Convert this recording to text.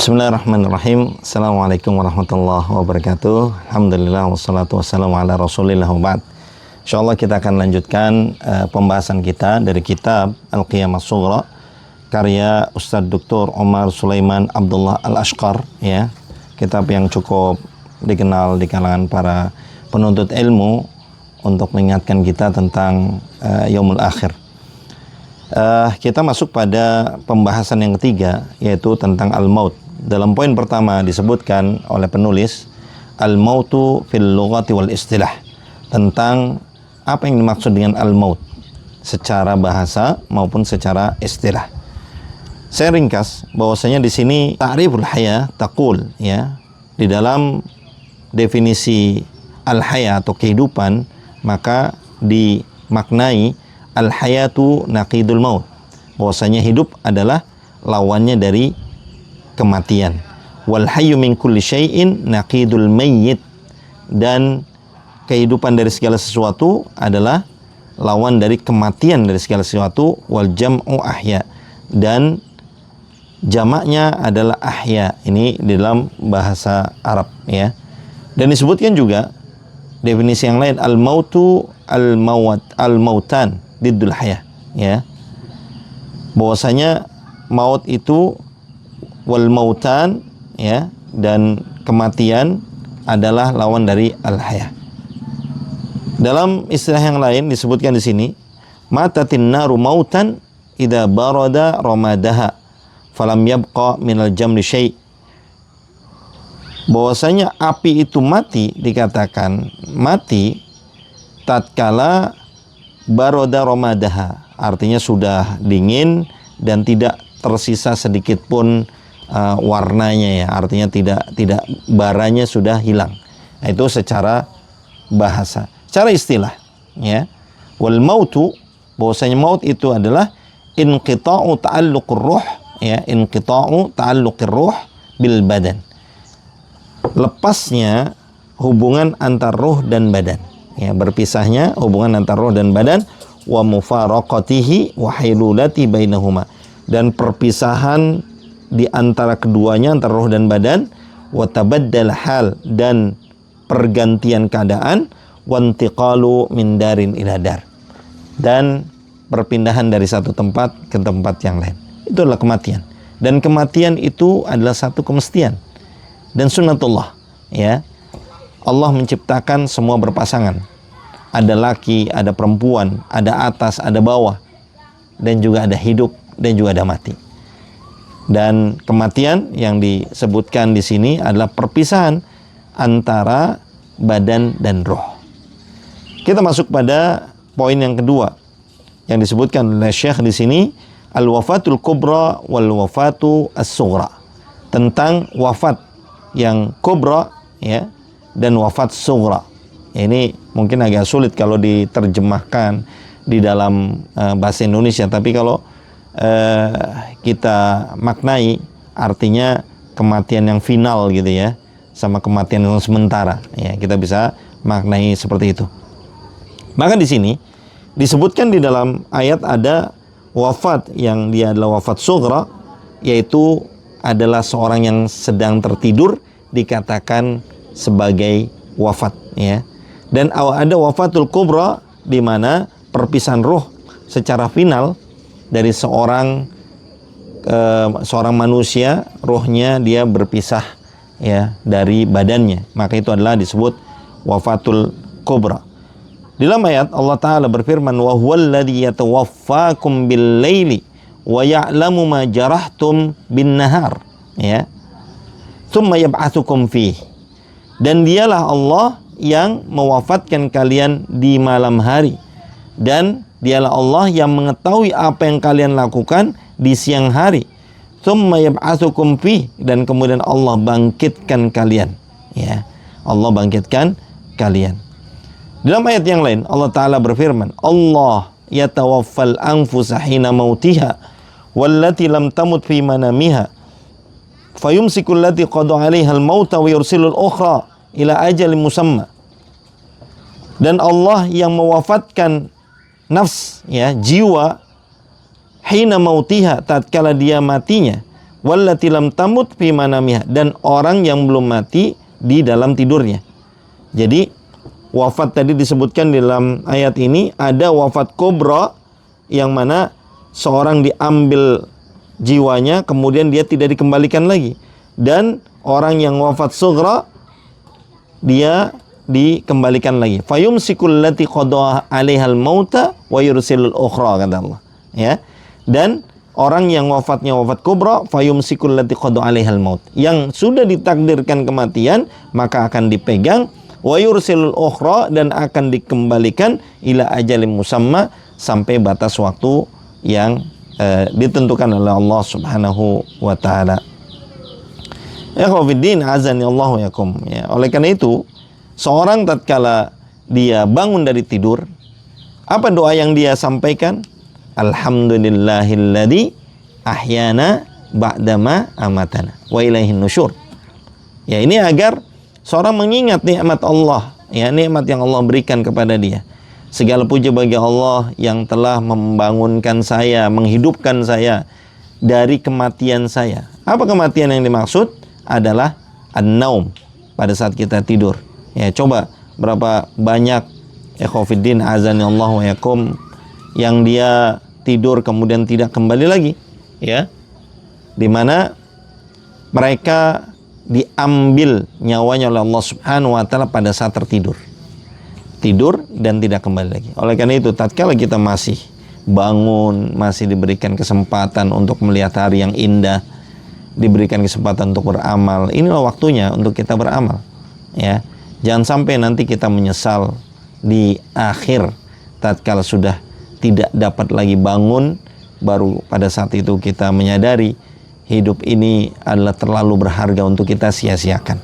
Bismillahirrahmanirrahim. Assalamualaikum warahmatullahi wabarakatuh. Alhamdulillah wassalatu wassalamu ala rasulillah wa ba'd. InsyaAllah kita akan lanjutkan pembahasan kita dari kitab Al-Qiyamah Sughra karya Ustadz Dr. Omar Sulaiman Abdullah Al-Ashqar, ya. Kitab yang cukup dikenal di kalangan para penuntut ilmu untuk mengingatkan kita tentang yaumul akhir. Kita masuk pada pembahasan yang ketiga, yaitu tentang al-maut. Dalam poin pertama disebutkan oleh penulis al-mautu fil lughati wal istilah, tentang apa yang dimaksud dengan al-maut secara bahasa maupun secara istilah. Saya ringkas bahwasanya di sini ta'riful haya taqul, ya, di dalam definisi al-haya atau kehidupan, maka dimaknai al-hayatu naqidul maut, bahwasanya hidup adalah lawannya dari kematian. Wal hayyu min kulli syai'in naqidul mayyit, dan kehidupan dari segala sesuatu adalah lawan dari kematian dari segala sesuatu. Wal jam'u ahya, dan jamaknya adalah ahya. Ini di dalam bahasa Arab, ya. Dan disebutkan juga definisi yang lain, al-mautu al-mautan diddul haya, ya. Bahwasanya maut itu wal mautan, ya, dan kematian adalah lawan dari al-haya. Dalam istilah yang lain disebutkan di sini, matatin naru mautan idza barada ramadaha falam yabqa minal jamri syai'. Bahwasanya api itu mati, dikatakan mati tatkala baroda ramadaha, artinya sudah dingin dan tidak tersisa sedikit pun warnanya, ya, artinya tidak baranya sudah hilang. Nah, itu secara bahasa. Secara istilah, ya, wal mautu, bahwasanya maut itu adalah inqita'u ta'alluqur ruh, ya, inqita'u ta'alluqir ruh bil badan, lepasnya hubungan antar ruh dan badan, ya, berpisahnya hubungan antar ruh dan badan, wa mufaraqatihi wa hailulati bainahuma, dan perpisahan di antara keduanya, antara roh dan badan, wa tabaddal hal, dan pergantian keadaan, wa intiqalu min darin ila dar, dan perpindahan dari satu tempat ke tempat yang lain. Itu adalah kematian, dan kematian itu adalah satu kemestian dan sunnatullah, ya. Allah menciptakan semua berpasangan, ada laki, ada perempuan, ada atas, ada bawah, dan juga ada hidup, dan juga ada mati. Dan kematian yang disebutkan di sini adalah perpisahan antara badan dan roh. Kita masuk pada poin yang kedua yang disebutkan oleh Syekh di sini, al-wafatul kubra wal wafatu as-sughra, tentang wafat yang kubra, ya, dan wafat sughra. Ini mungkin agak sulit kalau diterjemahkan di dalam bahasa Indonesia, tapi kalau kita maknai, artinya kematian yang final, gitu, ya, sama kematian yang sementara, ya, kita bisa maknai seperti itu. Maka di sini disebutkan di dalam ayat ada wafat yang dia adalah wafat sughra, yaitu adalah seorang yang sedang tertidur dikatakan sebagai wafat, ya. Dan ada wafatul kubra, di mana perpisahan ruh secara final dari seorang manusia, ruhnya dia berpisah, ya, dari badannya, maka itu adalah disebut wafatul kubra. Di dalam ayat Allah Ta'ala berfirman, wa huwallazi yatawaffakum bil laili wa ya'lamu ma jarahtum bin nahar, ya, tsumma yab'atsukum fih, dan dialah Allah yang mewafatkan kalian di malam hari, dan dialah Allah yang mengetahui apa yang kalian lakukan di siang hari. Tsumma yab'atsukum fih, dan kemudian Allah bangkitkan kalian, ya, Allah bangkitkan kalian. Dalam ayat yang lain Allah Ta'ala berfirman, Allah yatawaffal anfusa hina mautiha wallati lam tamut fi manamiha fayumsikul lati qada 'alaiha al-mauta wa yursilul ukhra ila ajalin musamma. Dan Allah yang mewafatkan nafs, ya, jiwa hina mautiha, tatkala dia matinya, wallati lam tamut fi manamiha, dan orang yang belum mati di dalam tidurnya. Jadi wafat tadi disebutkan di dalam ayat ini, ada wafat kubra yang mana seorang diambil jiwanya kemudian dia tidak dikembalikan lagi, dan orang yang wafat sughra dia dikembalikan lagi. Fayumsikul lati qada 'alaihal mauta wa yursilul ukhra, kata Allah. Ya. Dan orang yang wafatnya wafat kubra, fayumsikul lati qada 'alaihal maut, yang sudah ditakdirkan kematian maka akan dipegang, wa yursilul ukhra, dan akan dikembalikan ila ajalin musamma, sampai batas waktu yang ditentukan oleh Allah Subhanahu wa taala. Ikhwatiddin azani Allah wa yakum. Ya, oleh karena itu seorang tatkala dia bangun dari tidur, apa doa yang dia sampaikan? Alhamdulillahilladzi ahyana ba'dama amatana wa ilaihin nusyur. Ya, ini agar seorang mengingat nikmat Allah, ya, nikmat yang Allah berikan kepada dia. Segala puji bagi Allah yang telah membangunkan saya, menghidupkan saya dari kematian saya. Apa kematian yang dimaksud? Adalah an-naum, pada saat kita tidur. Ya, coba berapa banyak ikhwatiddin azani Allah wa yakum yang dia tidur kemudian tidak kembali lagi, ya, dimana mereka diambil nyawanya oleh Allah Subhanahu wa taala pada saat tidur dan tidak kembali lagi. Oleh karena itu tatkala kita masih bangun, masih diberikan kesempatan untuk melihat hari yang indah, diberikan kesempatan untuk beramal, inilah waktunya untuk kita beramal, ya. Jangan sampai nanti kita menyesal di akhir tatkala sudah tidak dapat lagi bangun, baru pada saat itu kita menyadari hidup ini adalah terlalu berharga untuk kita sia-siakan.